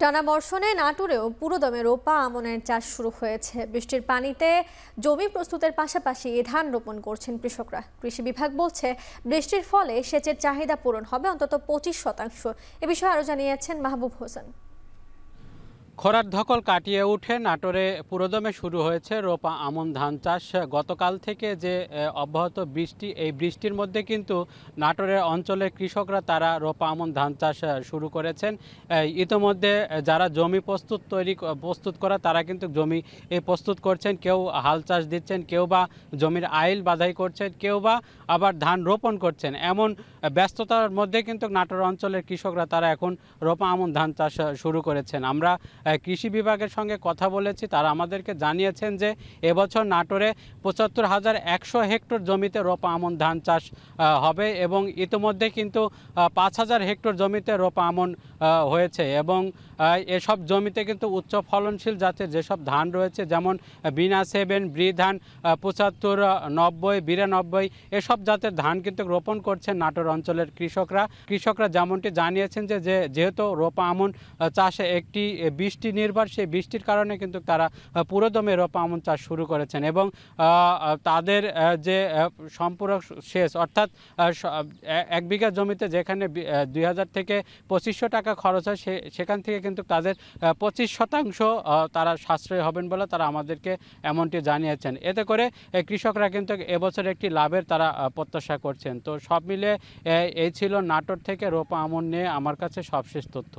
টানা বর্ষণে নাটোরেও পুরোদমে রোপা আমনের চাষ শুরু হয়েছে। বৃষ্টির পানিতে জমি প্রস্তুতের পাশাপাশি ধান রোপণ করছেন কৃষকরা। কৃষি বিভাগ বলছে, বৃষ্টির ফলে সেচের চাহিদা পূরণ হবে অন্তত 25%। এ বিষয়ে আরো জানিয়েছেন মাহবুব হোসেন। খরার ধকল কাটিয়ে উঠে নাটোরে পুরোদমে শুরু হয়েছে রোপা আমন ধান চাষ। গতকাল থেকে যে অব্যাহত বৃষ্টি, এই বৃষ্টির মধ্যে কিন্তু নাটোরের অঞ্চলের কৃষকরা তারা রোপা আমন ধান চাষ শুরু করেছেন। ইতোমধ্যে যারা জমি প্রস্তুত করা তারা কিন্তু জমি প্রস্তুত করছেন। কেউ হাল চাষ দিচ্ছেন, কেউ বা জমির আইল বাধাই করছেন, কেউ বা আবার ধান রোপণ করছেন। এমন ব্যস্ততার মধ্যে কিন্তু নাটোর অঞ্চলের কৃষকরা তারা এখন রোপা আমন ধান চাষ শুরু করেছেন। আমরা কৃষি বিভাগের সঙ্গে কথা বলেছি, তারা আমাদেরকে জানিয়েছেন যে এবছর নাটোরে ৭৫,১০০ হেক্টর জমিতে রোপা আমন ধান চাষ হবে এবং ইতিমধ্যে কিন্তু ৫,০০০ হেক্টর জমিতে রোপা আমন হয়েছে এবং এসব জমিতে কিন্তু উচ্চ ফলনশীল জাতের যেসব ধান রয়েছে, যেমন বিনা 7, ব্রি ধান ৭৫, ৯০, ৯২ এসব জাতের ধান কিন্তু রোপণ করছেন নাটোর অঞ্চলের কৃষকরা যেমনটি জানিয়েছেন যে যেহেতু রোপা আমন চাষে একটি বৃষ্টি নির্ভর, সেই বৃষ্টির কারণে কিন্তু তারা পুরোদমে রোপা আমন চাষ শুরু করেছেন এবং তাদের যে সম্পূরক সেচ, অর্থাৎ ১ বিঘা জমিতে যেখানে ২,০০০ থেকে ২৫০০ টাকা খরচ হয়, সেখান থেকে কিন্তু তাদের 25% তারা সাশ্রয়ী হবেন বলে তারা আমাদেরকে এমনটি জানিয়েছেন। এতে করে কৃষকরা কিন্তু এবছর একটি লাভের তারা প্রত্যাশা করছেন। তো সব মিলে এই ছিল নাটোর থেকে রোপা আমন নিয়ে আমার কাছে সবশেষ তথ্য।